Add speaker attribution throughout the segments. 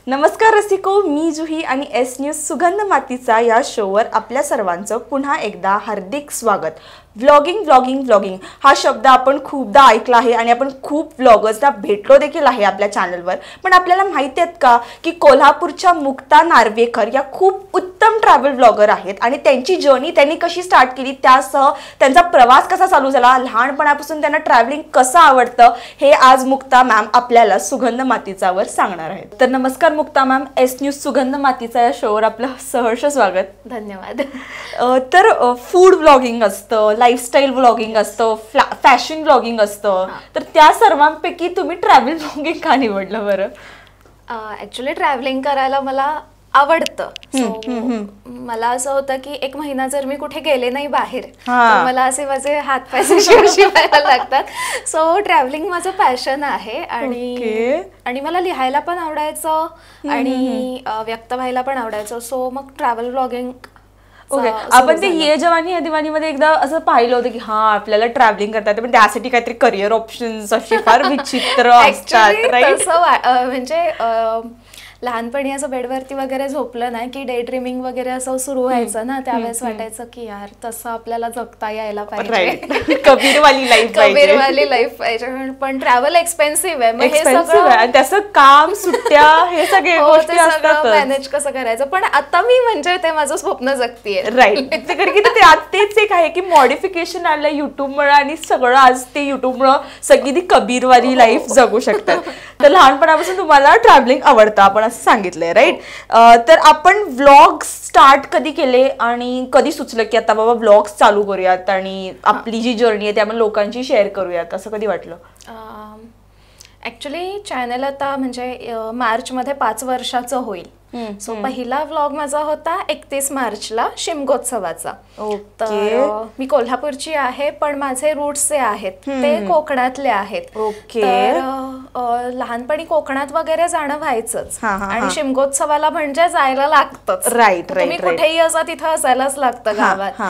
Speaker 1: नमस्कार रसिको, मी जुही आणि S news सुगंध मातीचा या शोवर आपल्या सर्वांचं पुन्हा एकदा हार्दिक स्वागत। व्लॉगिंग हा शब्द आपण खूपदा ऐकला आहे आणि आपण खूप व्लॉगर्सना भेटलो देखील आहे आपल्या चॅनलवर। पण आपल्याला माहिती आहे का की कोल्हापूरच्या मुक्ता नार्वेकर या खूप उत्तम ट्रॅव्हल ब्लॉगर आहेत आणि त्यांची जर्नी त्यांनी कशी स्टार्ट केली, त्यासह त्यांचा प्रवास कसा चालू झाला, लहानपणापासून त्यांना ट्रॅव्हलिंग कसं आवडतं हे आज मुक्ता मॅम आपल्याला सुगंध मातीचावर सांगणार आहेत। तर नमस्कार मुक्ता मॅम, एस न्यूज सुगंध मातीचा या शोवर आपलं सहर्ष स्वागत।
Speaker 2: धन्यवाद।
Speaker 1: तर फूड ब्लॉगिंग असतं, लाईफस्टाईल ब्लॉगिंग असतं, फॅशन ब्लॉगिंग असतं, तर त्या सर्वांपैकी तुम्ही ट्रॅव्हल ब्लॉगिंग का निवडलं बरं?
Speaker 2: ऍक्च्युली ट्रॅव्हलिंग करायला मला आवडतं। मला असं होतं की एक महिना जर मी कुठे गेले नाही बाहेर तर मला असे माझे हात पाय शिवायला लागतात। सो ट्रॅव्हलिंग माझं पॅशन आहे आणि मला लिहायला पण आवडायचं आणि व्यक्त व्हायला पण आवडायचं। सो मग ट्रॅव्हल ब्लॉगिंग
Speaker 1: ओके, आपण ते ये जवानी या दिवानीमध्ये एकदा असं पाहिलं होतं की हा आपल्याला ट्रॅव्हलिंग करता येतं, पण त्यासाठी काहीतरी करिअर ऑप्शन्स असे फार विचित्र असतात, राईट?
Speaker 2: म्हणजे लहानपणी असं बेडवरती वगैरे झोपलं नाही की डे ड्रीमिंग वगैरे असं सुरू व्हायचं ना, त्यावेळेस वाटायचं की यार तसं आपल्याला जगता यायला पाहिजे,
Speaker 1: कबीरवाली
Speaker 2: लाईफ पाहिजे। पण ट्रॅव्हल एक्सपेन्सिव्ह आहे, मग हे सगळं
Speaker 1: त्याचं काम, सुट्ट्या, हे सगळे गोष्टी असतात,
Speaker 2: मॅनेज कसं करायचं। पण आता मी म्हणजे ते माझं स्वप्न जगतीये,
Speaker 1: राईट? तेच एक आहे की मॉडिफिकेशन आलं युट्यूबमुळे आणि सगळं आज ते युट्यूबमुळे सगळी ती कबीरवाली लाईफ जगू शकतात। तर लहानपणापासून तुम्हाला ट्रॅव्हलिंग आवडतं आपण असं सांगितलंय, राईट? तर आपण व्लॉग्स स्टार्ट कधी केले आणि कधी सुचलं की आता बाबा व्लॉग्स चालू करूयात आणि आपली जी जर्नी आहे ती आपण लोकांची शेअर करूयात, असं कधी वाटलं?
Speaker 2: ऍक्च्युली चॅनल आता म्हणजे मार्चमध्ये 5 वर्षाचं होईल। सो पहिला व्लॉग माझा होता 31 मार्चला शिमगोत्सवाचा। तर मी कोल्हापूरची आहे पण माझे रूट्स जे आहेत ते कोकणातले आहेत। तर लहानपणी कोकणात वगैरे जाणं व्हायचंच आणि शिमगोत्सवाला म्हणजे जायला लागतंच,
Speaker 1: राईट?
Speaker 2: तुम्ही कुठेही असा तिथं असायलाच लागतं गावात।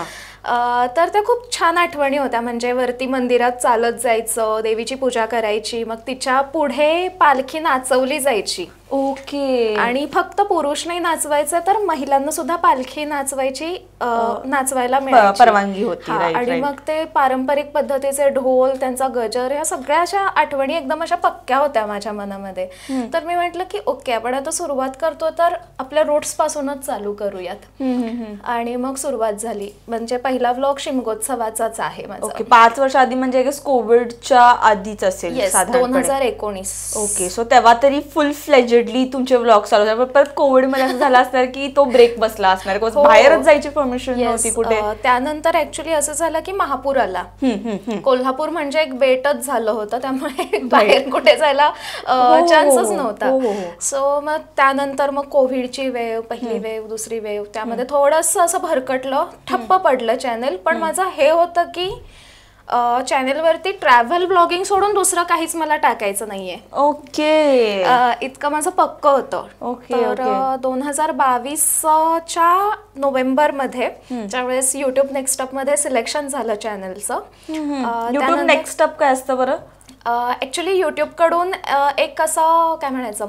Speaker 2: तर त्या खूप छान आठवणी होत्या। म्हणजे वरती मंदिरात चालत जायचं, देवीची पूजा करायची, मग तिच्या पुढे पालखी नाचवली जायची।
Speaker 1: ओके।
Speaker 2: आणि फक्त पुरुष नाही नाचवायचं तर महिलांना सुद्धा पालखी नाचवायला मिळायची,
Speaker 1: परवानगी होती।
Speaker 2: आणि मग ते पारंपरिक पद्धतीचे ढोल, त्यांचा गजर, या सगळ्या अशा आठवणी एकदम अशा पक्क्या होत्या माझ्या मनामध्ये। तर मी म्हटलं की ओके, आपण आता सुरुवात करतो तर आपल्या रूट्स पासूनच चालू करूयात। आणि मग सुरुवात झाली। म्हणजे पहिला व्लॉग शिमगोत्सवाचाच आहे माझा।
Speaker 1: ओके, 5 वर्ष आधी म्हणजे कोविडच्या आधीच असेल,
Speaker 2: 2019।
Speaker 1: ओके, सो तेव्हा तरी फुल फ्लेजेडली तुमचे व्लॉग चालू झाले, परत कोविड मध्ये असं झालं असणार की तो ब्रेक बसला असणार, बाहेरच जायची परमिशन नव्हती कुठे।
Speaker 2: त्यानंतर ऍक्च्युली असं झालं की महापूर आला, कोल्हापूर म्हणजे एक बेटच झालं होतं, त्यामुळे बाहेर कुठे जायला चान्सच नव्हता। सो मग त्यानंतर मग कोविडची वेव, पहिली वेव, दुसरी वेव, त्यामध्ये थोडंसं असं भरकटलं, ठप्प पडलं चॅनल। पण माझं हे होतं की चॅनलवरती ट्रॅव्हल ब्लॉगिंग सोडून दुसरं काहीच मला टाकायचं नाहीये।
Speaker 1: ओके,
Speaker 2: इतकं माझं पक्क होतं। तर 2022च्या नोव्हेंबरमध्ये ज्यावेळेस युट्यूब नेक्स्ट अप मध्ये सिलेक्शन झालं चॅनलचं।
Speaker 1: युट्यूब नेक्स्ट अप काय असतं बरं?
Speaker 2: ऍक्च्युली युट्यूब कडून एक असं काय म्हणायचं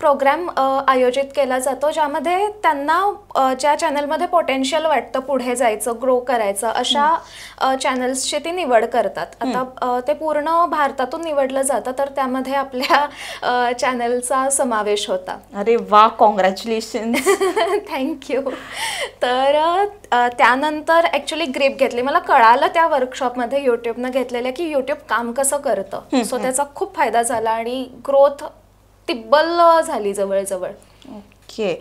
Speaker 2: प्रोग्राम आयोजित केला जातो, ज्यामध्ये त्यांना ज्या चॅनलमध्ये पोटेन्शियल वाटतं पुढे जायचं, ग्रो करायचं, अशा चॅनल्सची ती निवड करतात। आता ते पूर्ण भारतातून निवडलं जातं, तर त्यामध्ये आपल्या चॅनलचा समावेश होता।
Speaker 1: अरे वा, कॉंग्रॅच्युलेशन।
Speaker 2: थँक्यू। तर त्यानंतर ऍक्च्युली ग्रीप घेतली, मला कळालं त्या वर्कशॉपमध्ये युट्यूबनं घेतलेलं की युट्यूब काम कसं करतं। सो त्याचा खूप फायदा झाला आणि ग्रोथ तिब्बल झाली जवळजवळ।
Speaker 1: ओके,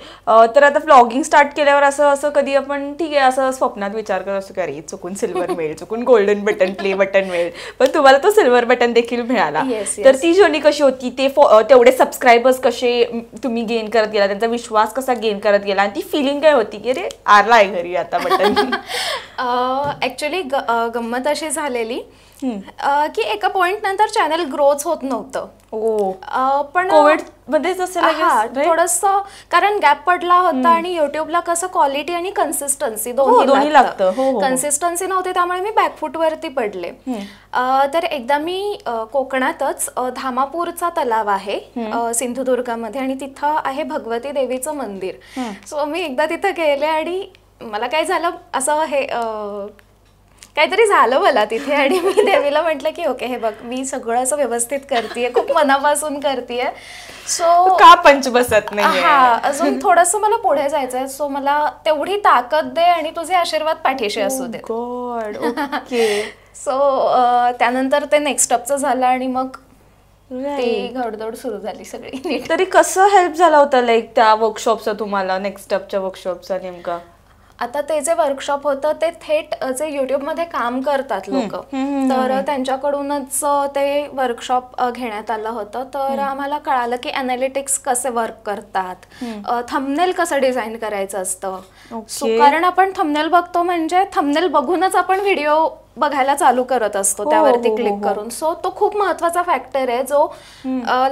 Speaker 1: तर आता व्लॉगिंग स्टार्ट केल्यावर असं कधी आपण ठीक आहे असं स्वप्नात विचार करत असतो की अरे चुकून सिल्वर मिळेल, चुकून गोल्डन बटन, प्ले बटन मिळेल, पण तुम्हाला तो सिल्वर बटन देखील मिळाला। तर ती जर्नी कशी होती, ते तेवढे सबस्क्रायबर्स कसे तुम्ही गेन करत गेला, त्यांचा विश्वास कसा गेन करत गेला, आणि ती फिलिंग काय होती की अरे आला आहे घरी आता बटन?
Speaker 2: ऍक्च्युली गंमत अशी झालेली की एका पॉइंट नंतर चॅनल ग्रोच होत नव्हतं.
Speaker 1: पण कोविड मध्येच
Speaker 2: थोडस, कारण गॅप पडला होता आणि युट्यूबला कसं क्वालिटी आणि कन्सिस्टन्सी दोन्ही लागतं. कन्सिस्टन्सी नव्हती त्यामुळे मी बॅकफूट वरती पडले. तर एकदा मी कोकणातच धामापूरचा तलाव आहे सिंधुदुर्गामध्ये आणि तिथं आहे भगवती देवीचं मंदिर. सो मी एकदा तिथं गेले आणि मला काय झालं, असं हे काहीतरी झालं मला तिथे आणि मी देवीला म्हटलं की ओके हे बघ मी सगळं असं व्यवस्थित करतेय, खूप मनापासून करतेय. सो
Speaker 1: का पंच बसत नाही,
Speaker 2: अजून थोडंसं मला पुढे जायचंय. सो मला तेवढी ताकद दे आणि तुझे आशीर्वाद पाठीशी असू दे. सो त्यानंतर ते नेक्स्ट स्टेपचं झालं आणि मग ती घडदौड सुरू झाली सगळी.
Speaker 1: तरी कसं हेल्प झाला होता लाईक त्या वर्कशॉपचा तुम्हाला, नेक्स्ट स्टेपच्या वर्कशॉपचा नेमका?
Speaker 2: आता ते जे वर्कशॉप होतं ते थेट जे युट्यूबमध्ये काम करतात लोक, तर त्यांच्याकडूनच ते वर्कशॉप घेण्यात आलं होतं. तर आम्हाला कळालं की अनालिटिक्स कसे वर्क करतात, थंबनेल कसं डिझाईन करायचं असतं. कारण आपण थंबनेल बघतो म्हणजे थंबनेल बघूनच आपण व्हिडिओ बघायला चालू करत असतो त्यावरती क्लिक करून. सो तो खूप महत्वाचा फॅक्टर आहे जो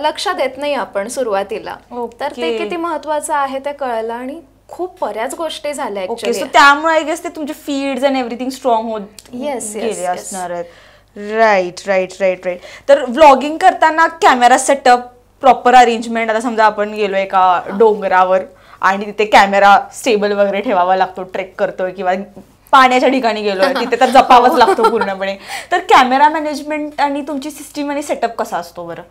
Speaker 2: लक्षात येत नाही आपण सुरुवातीला. तर ते किती महत्वाचं आहे ते कळलं आणि खूप बऱ्याच गोष्टी झाल्या ऍक्च्युअली.
Speaker 1: त्यामुळे आय गेस ते तुमचे फीड्स अँड एव्हरीथिंग स्ट्रॉंग होत गेले असणार आहेत. Right right right right. तर व्लॉगिंग करताना कॅमेरा सेटअप, प्रॉपर अरेंजमेंट, आता समजा आपण गेलो एका डोंगरावर आणि तिथे कॅमेरा स्टेबल वगैरे ठेवावा लागतो, ट्रेक करतोय किंवा पाण्याच्या ठिकाणी गेलोय तिथे तर जपावंच लागतो पूर्णपणे. तर कॅमेरा मॅनेजमेंट आणि तुमची सिस्टीम आणि सेटअप कसा असतो बरं?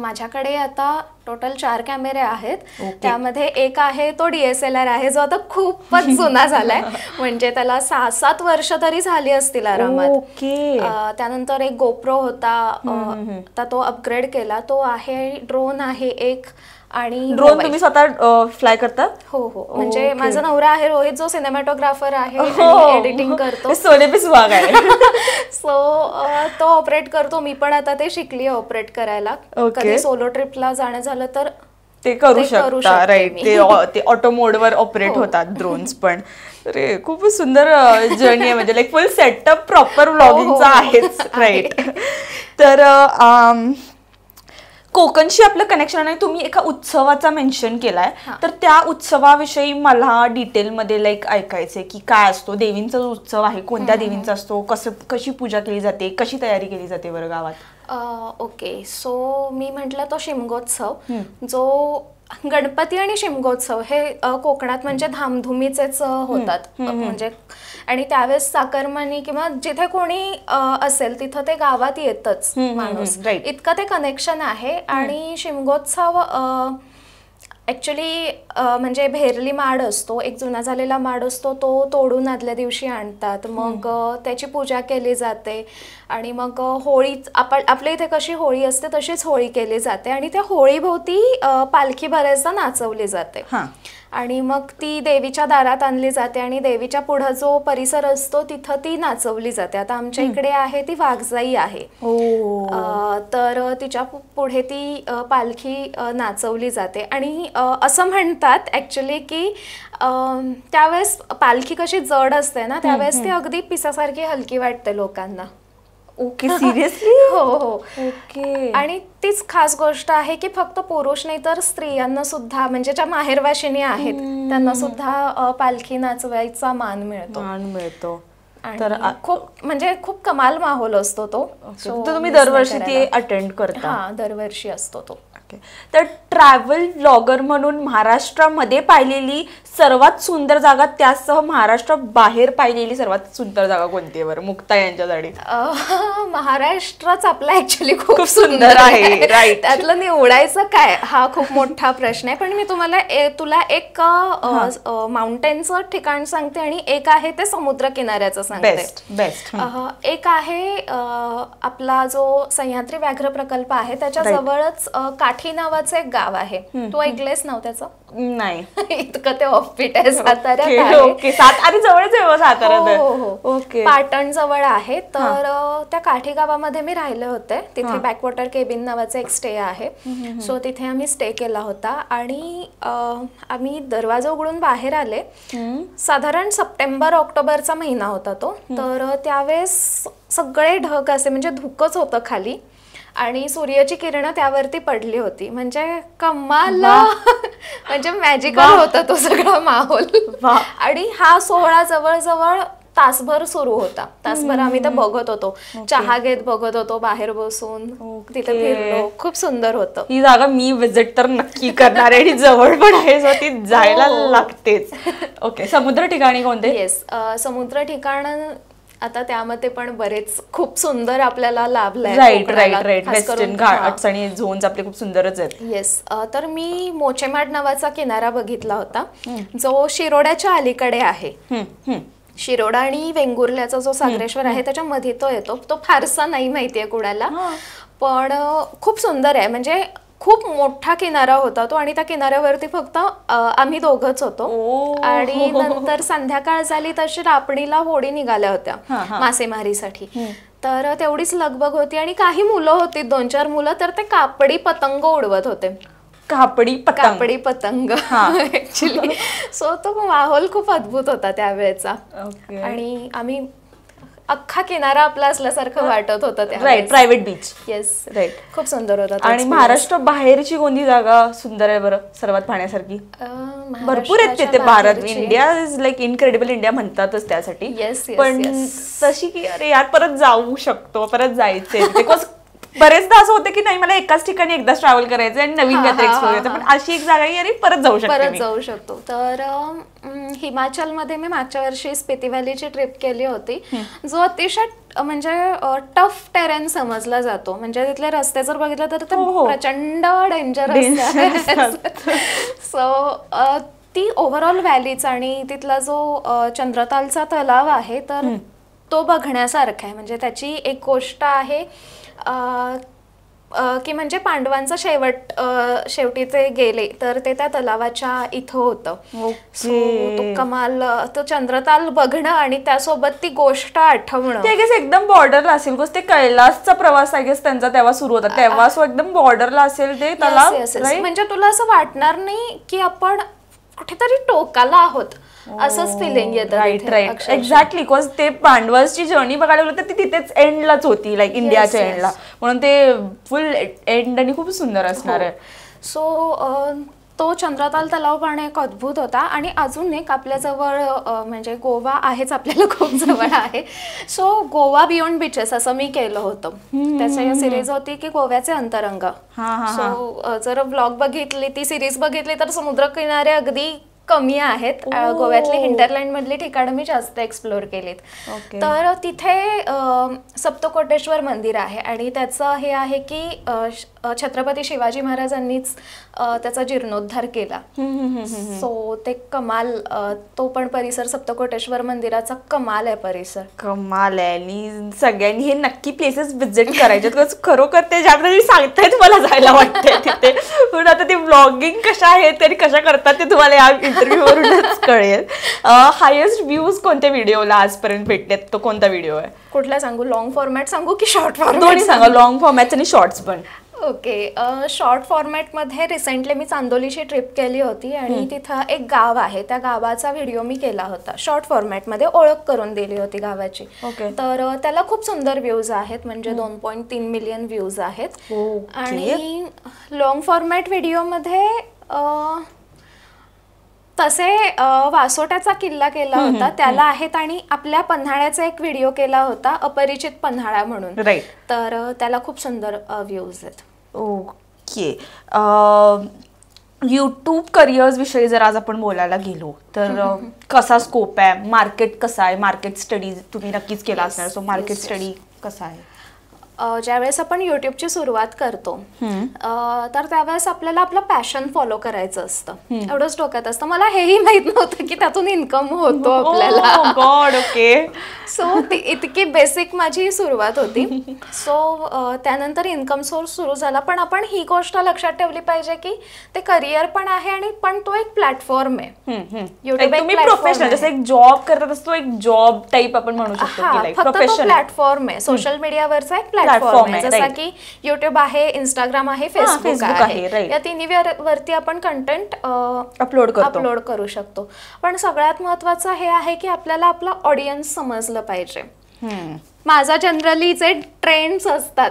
Speaker 2: माझ्याकडे आता टोटल 4 कॅमेरे आहेत. त्यामध्ये एक आहे तो DSLR आहे जो आता खूपच जुना झालाय, म्हणजे त्याला 6-7 वर्ष तरी झाली असतील आरामात. त्यानंतर एक GoPro होता, आता तो अपग्रेड केला, तो आहे. ड्रोन आहे एक. आणि
Speaker 1: ड्रोन तुम्ही स्वतः फ्लाय करता?
Speaker 2: हो हो, म्हणजे माझा नवरा आहे रोहित जो सिनेमॅटोग्राफर आहे, एडिटिंग करतो.
Speaker 1: सोनेपीस भाग आहे.
Speaker 2: सो तो ऑपरेट करतो. मी पण आता ते शिकली ऑपरेट करायला. कधी सोलो ट्रिपला जाणं झालं तर
Speaker 1: ते करू शकता. राईट, ते ऑटो मोडवर ऑपरेट होतात ड्रोन्स पण. अरे खूपच सुंदर जर्नी आहे, म्हणजे लाईक फुल सेटअप प्रॉपर व्लॉगिंगचा आहेच. राईट. तर कोकणशी आपलं कनेक्शन आहे. तुम्ही एका उत्सवाचा मेन्शन केलाय, तर त्या उत्सवाविषयी मला डिटेलमध्ये लाईक ऐकायचंय की काय असतो, देवींचा उत्सव आहे, कोणत्या देवींचा असतो, कशी पूजा केली जाते, कशी तयारी केली जाते बरं गावात?
Speaker 2: ओके, सो मी म्हटलं तो शिमगोत्सव, जो गणपती आणि शिमगोत्सव हे कोकणात म्हणजे धामधुमीचेच होतात. म्हणजे आणि त्यावेळेस चाकरमानी किंवा जिथे कोणी असेल तिथं ते गावात येतच माणूस, इतकं ते कनेक्शन आहे. आणि शिमगोत्सव ऍक्च्युली म्हणजे भेरली माड असतो, एक जुना झालेला माड असतो, तो तोडून आदल्या दिवशी आणतात, मग त्याची पूजा केली जाते आणि मग होळी, आपल्या इथे कशी होळी असते तशीच होळी केली जाते आणि त्या होळीभोवती पालखी बऱ्याचदा नाचवली जाते आणि मग ती देवीच्या दारात आणली जाते आणि देवीच्या पुढं जो परिसर असतो तिथं ती नाचवली जाते. आता आमच्या इकडे आहे ती वाघजाई आहे, तर तिच्या पुढे ती पालखी नाचवली जाते. आणि असं म्हणतात ऍक्च्युली की त्यावेळेस पालखी कशी जड असते ना, त्यावेळेस ती अगदी पिसासारखी हलकी वाटते लोकांना.
Speaker 1: Okay, seriously?
Speaker 2: हो हो.
Speaker 1: ओके.
Speaker 2: आणि तीच खास गोष्ट आहे की फक्त पुरुष नाही तर स्त्रियांना सुद्धा, म्हणजे ज्या माहेरवाशिणी आहेत त्यांना सुद्धा पालखी नाचवायचा मान मिळतो. तर खूप म्हणजे खूप कमाल माहोल असतो तो.
Speaker 1: तुम्ही दरवर्षी ते अटेंड करता?
Speaker 2: हा, दरवर्षी असतो तो.
Speaker 1: तर ट्रॅव्हल ब्लॉगर म्हणून महाराष्ट्रामध्ये पाहिलेली सर्वात सुंदर जागा, त्यासह महाराष्ट्र बाहेर पाहिलेली सर्वात सुंदर जागा कोणती आहे बरं मुक्ता यांच्यासाठी?
Speaker 2: महाराष्ट्रच आपला ऍक्च्युअली खूप सुंदर आहे. राईट. त्यातलं निवडायचं काय हा खूप मोठा प्रश्न आहे. पण मी तुला एक माउंटेनचं ठिकाण सांगते आणि एक आहे ते समुद्र किनाऱ्याचं सांगते.
Speaker 1: बेस्ट.
Speaker 2: एक आहे आपला जो सह्याद्री व्याघ्र प्रकल्प आहे त्याच्या जवळच काठी नावाचं एक गाव आहे. तू ऐकलेस नाव त्याचं?
Speaker 1: नाही.
Speaker 2: इतकं ते ऑफबीट आहे साताऱ्यात.
Speaker 1: जवळच आहे साताऱ्यात.
Speaker 2: ओके. पाटण जवळ आहे. तर त्या काठी गावामध्ये मी राहिले होते. तिथे बॅकवॉटर केबिन नावाचं एक स्टे आहे. सो तिथे आम्ही स्टे केला होता आणि आम्ही दरवाजा उघडून बाहेर आले. साधारण सप्टेंबर ऑक्टोबरचा महिना होता तो. तर त्यावेळेस सगळे ढग असे म्हणजे धुकच होतं खाली आणि सूर्याची किरणं त्यावरती पडली होती. म्हणजे कमाल म्हणजे मॅजिकल होता तो सगळा माहोल. आणि हा सोहळा जवळजवळ तासभर सुरू होता. तासभर आम्ही ते बघत होतो, चहा घेत बघत होतो, बाहेर बसून तिथे फिरलो. खूप सुंदर होतं.
Speaker 1: ही जागा मी विजिट तर नक्की करणार आहे आणि जवळ पण आहे, सो ती जायला लागतेच. ओके, समुद्र ठिकाणी कोणते?
Speaker 2: येस, समुद्र ठिकाण आता त्यामध्ये पण बरेच खूप सुंदर आपल्याला लाभलाय.
Speaker 1: Right right right western Ghats आणि झोन्स आपले खूप सुंदरच आहेत.
Speaker 2: येस, तर मी मोचेमाड नावाचा किनारा बघितला होता जो शिरोड्याच्या अलीकडे आहे. शिरोडा आणि वेंगुर्ल्याचा जो सागरेश्वर आहे त्याच्यामध्ये तो येतो. तो फारसा नाही माहितीये कुणाला, पण खूप सुंदर आहे. म्हणजे खूप मोठा किनारा होता तो आणि त्या किनाऱ्यावरती फक्त आम्ही दोघंच होतो. आणि नंतर संध्याकाळ झाली तशी रापणीला होडी निघाल्या होत्या मासेमारीसाठी. तर तेवढीच लगबग होती आणि काही मुलं होती, 2-4 मुलं, तर ते कापडी पतंग उडवत होते.
Speaker 1: कापडी
Speaker 2: पतंग ऍक्च्युली. सो तो माहोल खूप अद्भुत होता त्यावेळेचा. आणि आम्ही अख्खा किनारा आपला असल्यासारखं वाटत होतं.
Speaker 1: Right, private beach.
Speaker 2: Yes, right, खूप सुंदर होता.
Speaker 1: आणि महाराष्ट्र बाहेरची कोणती जागा सुंदर आहे बरं सर्वात पाहण्यासारखी? भरपूर आहेत तिथे. Bharat, India is like incredible India म्हणतातच त्यासाठी. पण तशी की अरे यार परत जाऊ शकतो, परत जायचंय. बिकॉज बरेचदा असं होतं की नाही मला एकाच ठिकाणी एकदाच ट्रॅव्हल करायचं आणि नवीन काहीतरी एक्सप्लोर करायचं, पण अशी एक जागा आहे अरे परत जाऊ शकतो.
Speaker 2: तर हिमाचलमध्ये मी मागच्या वर्षी स्पिती व्हॅलीची ट्रिप केली होती, जो अतिशय म्हणजे टफ टेरेन समजला जातो. म्हणजे तिथले रस्ते जर बघितले तर ते प्रचंड डेंजरस असतात. सो ती ओव्हरऑल व्हॅलीच आणि तिथला जो चंद्रतालचा तलाव आहे तर तो बघण्यासारखा आहे. म्हणजे त्याची एक गोष्ट आहे की म्हणजे पांडवांचा शेवटी ते गेले तर ते त्या तलावाच्या इथं होतं. तो कमाल, तो चंद्रताल बघणं आणि त्यासोबत ती गोष्ट आठवणं.
Speaker 1: ते एकदम बॉर्डरला असेल, ते कैलासचा प्रवास आय गेस त्यांचा तेव्हा सुरू होता, तेव्हा एकदम बॉर्डरला असेल ते तलाव.
Speaker 2: म्हणजे तुला असं वाटणार नाही की आपण कुठेतरी टोकाला आहोत, असंच फिलिंग येतं.
Speaker 1: Right right exactly. बिकॉज ते पांडवांची जर्नी बघायला गेलं तर ती तिथेच एंडलाच होती, लाईक इंडियाच्या एंडला, म्हणून ते फुल एंड आणि खूप सुंदर असणार आहे.
Speaker 2: सो तो चंद्रताल तलाव पाहणं एक अद्भुत होता. आणि अजून एक आपल्याजवळ म्हणजे गोवा आहेच आपल्याला खूप जवळ आहे. सो गोवा बियॉन्ड बीचेस असं मी केलं होतं. त्याच्या सिरीज होती की गोव्याचे अंतरंग. सो जर ब्लॉग बघितली, ती सिरीज बघितली तर समुद्रकिनारे अगदी कमी आहेत. गोव्यातले हिंटरलँड मधली ठिकाणं मी जास्त एक्सप्लोर केलीत. तर तिथे सप्तकोटेश्वर मंदिर आहे आणि त्याचं हे आहे की छत्रपती शिवाजी महाराजांनीच त्याचा जीर्णोद्धार केला. सो ते कमाल, तो पण परिसर सप्तकोटेश्वर मंदिराचा कमाल आहे. परिसर
Speaker 1: कमाल आहे आणि सगळ्यांनी हे नक्की प्लेसेस व्हिजिट करायचे. खरोखर ते ज्याप्रमाणे सांगतायत मला जायला वाटतंय तिथे. पण आता ते व्लॉगिंग कशा आहेत आणि कशा करतात ते तुम्हाला या इंटरव्ह्यू वरूनच कळेल. हायेस्ट व्ह्यूज कोणत्या व्हिडिओला आजपर्यंत भेटलेत, तो कोणता व्हिडिओ आहे?
Speaker 2: कुठला सांगू, लॉंग फॉर्मॅट सांगू की शॉर्ट फॉर्मॅट?
Speaker 1: दोन्ही सांगा, लॉंग फॉर्मॅट आणि शॉर्ट्स पण.
Speaker 2: ओके, शॉर्ट फॉर्मॅटमध्ये रिसेंटली मी चांदोलीची ट्रिप केली होती आणि तिथं एक गाव आहे, त्या गावाचा व्हिडिओ मी केला होता. शॉर्ट फॉर्मॅटमध्ये ओळख करून दिली होती गावाची. तर त्याला खूप सुंदर व्ह्यूज आहेत, म्हणजे 2.3 मिलियन व्ह्यूज आहेत. आणि लॉंग फॉर्मॅट व्हिडिओमध्ये तसे वासोट्याचा किल्ला केला होता, त्याला आहेत. आणि आपल्या पन्हाळ्याचा एक व्हिडिओ केला होता, अपरिचित पन्हाळा म्हणून. तर त्याला खूप सुंदर व्ह्यूज आहेत.
Speaker 1: ओके, यूट्यूब करिअर्स विषयी जर आज आपण बोलायला गेलो तर कसा स्कोप आहे, मार्केट कसं आहे? मार्केट स्टडी तुम्ही नक्कीच केला असणार, सो मार्केट स्टडी कसा आहे?
Speaker 2: ज्यावेळेस आपण युट्यूबची सुरुवात करतो तर त्यावेळेस आपल्याला आपलं पॅशन फॉलो करायचं असतं, एवढंच डोक्यात असतं. मला हेही माहित नव्हतं की त्यातून इन्कम होतो आपल्याला.
Speaker 1: God, okay.
Speaker 2: सो इतकी बेसिक माझी सुरुवात होती. सो त्यानंतर इन्कम सोर्स सुरू झाला. पण आपण ही गोष्ट लक्षात ठेवली पाहिजे की ते करिअर पण आहे आणि पण तो एक प्लॅटफॉर्म आहे.
Speaker 1: युट्यूब एक प्रोफेशनल, जसं एक जॉब करत असतो, एक जॉब टाइप आपण म्हणू शकतो.
Speaker 2: फक्त तो प्लॅटफॉर्म आहे, सोशल मीडियावरचा एक प्लॅटफॉर्म आहे. जसा की युट्यूब आहे, इंस्टाग्राम आहे, फेसबुक आहे. या तिन्ही वरती आपण कंटेंट अपलोड करू शकतो. पण सगळ्यात महत्वाचं हे आहे की आपल्याला आपला ऑडियन्स समजलं पाहिजे. माझा जनरली जे ट्रेंड्स असतात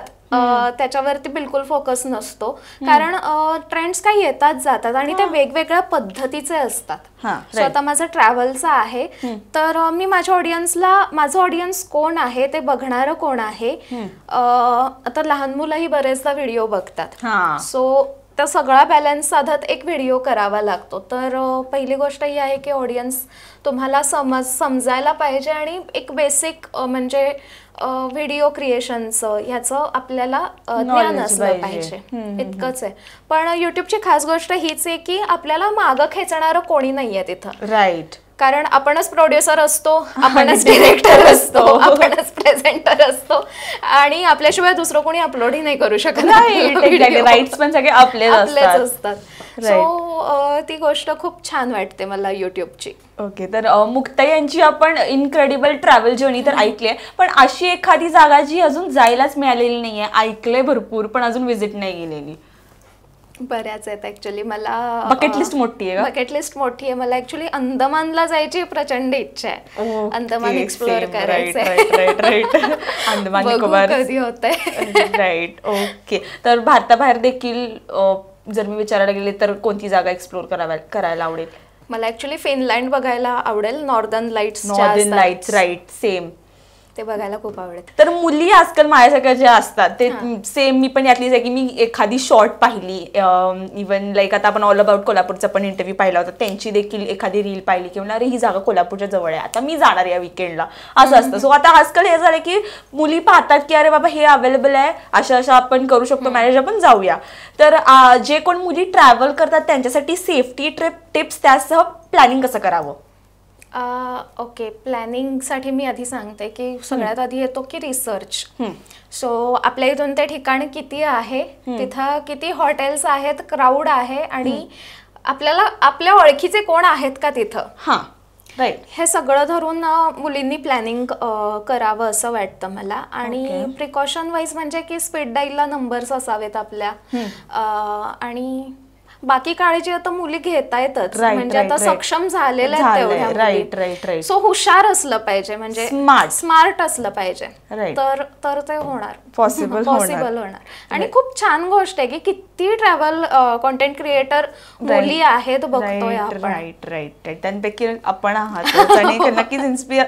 Speaker 2: त्याच्यावरती बिलकुल फोकस नसतो, कारण ट्रेंड्स काही येतात जातात आणि ते वेगवेगळ्या पद्धतीचे असतात. सो आता माझं ट्रॅव्हलचं आहे, तर मी माझ्या ऑडियन्सला, माझं ऑडियन्स कोण आहे, ते बघणारं कोण आहे, आता लहान मुलंही बरेचदा व्हिडिओ बघतात, सो तर सगळा बॅलन्स साधत एक व्हिडिओ करावा लागतो. तर पहिली गोष्ट ही आहे की ऑडियन्स तुम्हाला समजायला पाहिजे आणि एक बेसिक म्हणजे व्हिडिओ क्रिएशनचं ह्याचं आपल्याला ज्ञान असलं पाहिजे, इतकंच आहे. पण युट्यूबची खास गोष्ट हीच आहे की आपल्याला मागं खेचणारं कोणी नाहीये तिथं.
Speaker 1: राईट.
Speaker 2: कारण आपणच प्रोड्युसर असतो, आपणच डिरेक्टर असतो, आपणच प्रेझेंटर असतो आणि आपल्याशिवाय दुसरं कोणी अपलोडही नाही करू शकत.
Speaker 1: राईट्स पण सगळे आपलेच
Speaker 2: असतात. सो ती गोष्ट खूप छान वाटते मला युट्यूबची.
Speaker 1: ओके. तर मुक्ता यांची आपण इनक्रेडिबल ट्रॅव्हल जर्नी तर ऐकली आहे, पण अशी एखादी जागा जी अजून जायलाच मिळालेली नाहीये, ऐकलंय भरपूर पण अजून व्हिजिट नाही गेलेली?
Speaker 2: बऱ्याच आहेत ऍक्च्युली. मला
Speaker 1: बकेट लिस्ट मोठी आहे.
Speaker 2: बकेट लिस्ट मोठी आहे. मला ऍक्च्युली अंदमानला जायची प्रचंड इच्छा आहे. अंदमान एक्सप्लोअर करायचंय.
Speaker 1: अंदमान निकोबार
Speaker 2: कधी होतंय.
Speaker 1: राईट. ओके. तर भारताबाहेर देखील जर मी विचारायला गेले तर कोणती जागा एक्सप्लोर करायला आवडेल?
Speaker 2: मला ऍक्च्युली फिनलँड बघायला आवडेल. Northern lights.
Speaker 1: राईट. सेम.
Speaker 2: ते बघायला खूप आवडेल.
Speaker 1: तर मुली आजकाल माझ्यासारख्या ज्या असतात ते सेम, मी पण यातलीच आहे की मी एखादी शॉर्ट पाहिली, इवन लाईक आता आपण ऑल अबाउट कोल्हापूरचा पण इंटरव्ह्यू पाहिला होता, त्यांची देखील एखादी रील पाहिली की अरे ही जागा कोल्हापूरच्या जवळ आहे, आता मी जाणार या विकेंडला, असं असतं. सो आता आजकाल हे झालं की मुली पाहतात की अरे बाबा हे अवेलेबल आहे, अशा आपण करू शकतो मॅनेज, आपण जाऊया. तर जे कोण मुली ट्रॅव्हल करतात त्यांच्यासाठी सेफ्टी टिप्स त्यासह प्लॅनिंग कसं करावं?
Speaker 2: ओके. प्लॅनिंगसाठी मी आधी सांगते की सगळ्यात आधी येतो की रिसर्च. सो आपल्या इथून ते ठिकाण किती आहे, तिथं किती हॉटेल्स आहेत, क्राऊड आहे आणि आपल्याला आपल्या ओळखीचे कोण आहेत का तिथं.
Speaker 1: राईट.
Speaker 2: हे सगळं धरून मुलींनी प्लॅनिंग करावं असं वाटतं मला. आणि प्रिकॉशन वाईज म्हणजे की स्पीड डायलला नंबर्स असावेत आपल्या, आणि बाकी काळजी आता मुली घेतायतच, म्हणजे आता सक्षम झालेल्या आहेत तेवढ्या. सो हुशार असलं पाहिजे, म्हणजे स्मार्ट असलं पाहिजे, तर ते होणार, पॉसिबल होणार. आणि खूप छान गोष्ट आहे की किती ट्रॅव्हल कॉन्टेंट क्रिएटर मुली आहेत बघतोय आपण.
Speaker 1: राईट. त्यांपैकी आपण आहात आणि नक्कीच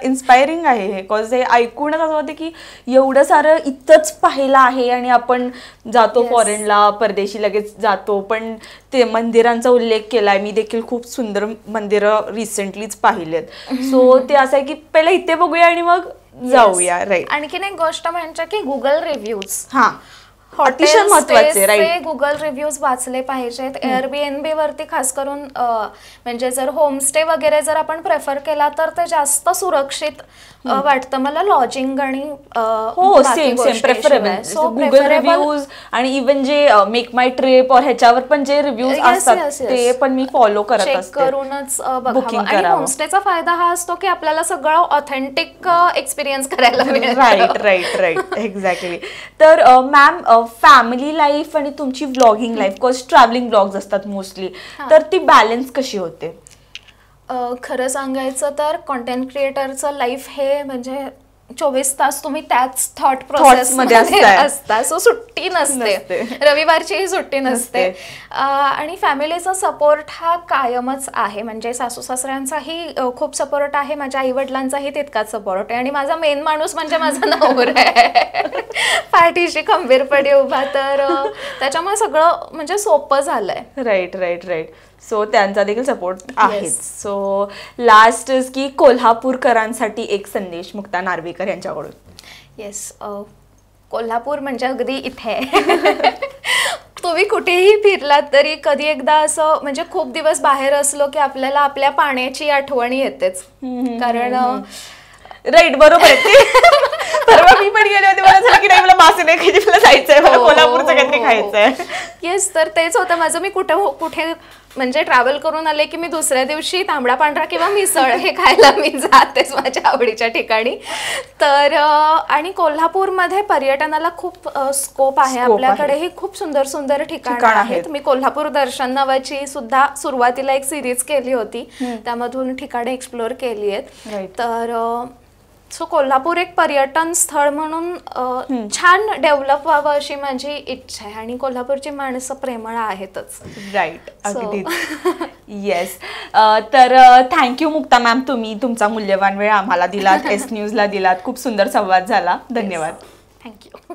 Speaker 1: इन्स्पायरिंग आहे हे, बिकॉज हे ऐकूनच असं होतं की एवढं सारं इथंच पाहिलं आहे आणि आपण जातो फॉरेनला, परदेशी लगेच जातो. पण ते मंदिरांचा उल्लेख केलाय, मी देखील खूप सुंदर मंदिरं रिसेंटलीच पाहिलेत. सो ते असं आहे की पहिला इथे बघूया आणि मग जाऊया. राईट.
Speaker 2: आणखीन एक गोष्ट म्हणजे की गुगल रिव्ह्यूज.
Speaker 1: अतिशय महत्त्वाचे. राईट.
Speaker 2: गुगल रिव्ह्यूज वाचले पाहिजेत. एअरबीएनबी वरती खास करून म्हणजे जर होमस्टे वगैरे जर आपण प्रेफर केला तर ते जास्त सुरक्षित वाटतं मला. लॉजिंग आणि
Speaker 1: गुगल रिव्ह्यूज आणि इव्हन जे मेक माय ट्रिप और ह्याच्यावर पण जे रिव्ह्यूज असतात ते पण मी फॉलो करत असते,
Speaker 2: करूनच बघावं. आणि होमस्टेचा फायदा हा असतो की आपल्याला सगळं ऑथेंटिक एक्सपिरियन्स करायला मिळेल.
Speaker 1: राईट. एक्झॅक्टली. तर मॅम, फॅमिली लाईफ आणि तुमची vlogging life, because travelling vlogs असतात मोस्टली, तर ती बॅलन्स कशी होते?
Speaker 2: खरं सांगायचं तर कॉन्टेंट क्रिएटरचं लाईफ हे म्हणजे 24 तास तुम्ही त्याच थॉट प्रोसेस मध्ये असता. सो सुट्टी नसते, रविवारचीही सुट्टी नसते. आणि फॅमिलीचा सपोर्ट हा कायमच आहे, म्हणजे सासू सासऱ्यांचाही खूप सपोर्ट आहे, माझ्या आई वडिलांचाही तितकाच सपोर्ट आहे. आणि माझा मेन माणूस म्हणजे माझा नवरा आहे, पाठीशी खंबीरपणे उभा. तर त्याच्यामुळे सगळं म्हणजे सोपं झालंय.
Speaker 1: राईट. सो त्यांचा देखील सपोर्ट आहे. सो लास्ट की कोल्हापूरकरांसाठी एक संदेश मुक्ता नार्वेकर यांच्याकडून.
Speaker 2: येस. कोल्हापूर म्हणजे अगदी इथे तुम्ही कुठेही फिरलात तरी कधी एकदा असं म्हणजे खूप दिवस बाहेर असलो की आपल्याला आपल्या पाण्याची आठवण येतेच. कारण
Speaker 1: राईट, बरोबर आहे. परवा मी पण गेले होते, मला झालं की नाही मला मासे नाही खायचे, मला जायचंय, मला कोल्हापूरचं काहीतरी खायचंय.
Speaker 2: येस. तर तेच होतं माझं. मी कुठे म्हणजे ट्रॅव्हल करून आले की मी दुसऱ्या दिवशी तांबडा पांढरा किंवा मिसळ हे खायला मी जातेच माझ्या आवडीच्या ठिकाणी. तर आणि कोल्हापूरमध्ये पर्यटनाला खूप स्कोप आहे. आपल्याकडेही खूप सुंदर सुंदर ठिकाणं आहेत. मी कोल्हापूर दर्शन नावाची सुद्धा सुरुवातीला एक सिरीज केली होती, त्यामधून ठिकाणे एक्सप्लोअर केली आहेत. तर सो कोल्हापूर एक पर्यटन स्थळ म्हणून छान डेव्हलप व्हावं अशी माझी इच्छा आहे आणि कोल्हापूरची माणसं प्रेमळ आहेतच.
Speaker 1: राईट, अगदीच. येस. तर थँक्यू मुक्ता मॅम, तुम्ही तुमचा मूल्यवान वेळ आम्हाला दिलात, एस न्यूजला दिलात. खूप सुंदर संवाद झाला. धन्यवाद.
Speaker 2: थँक्यू.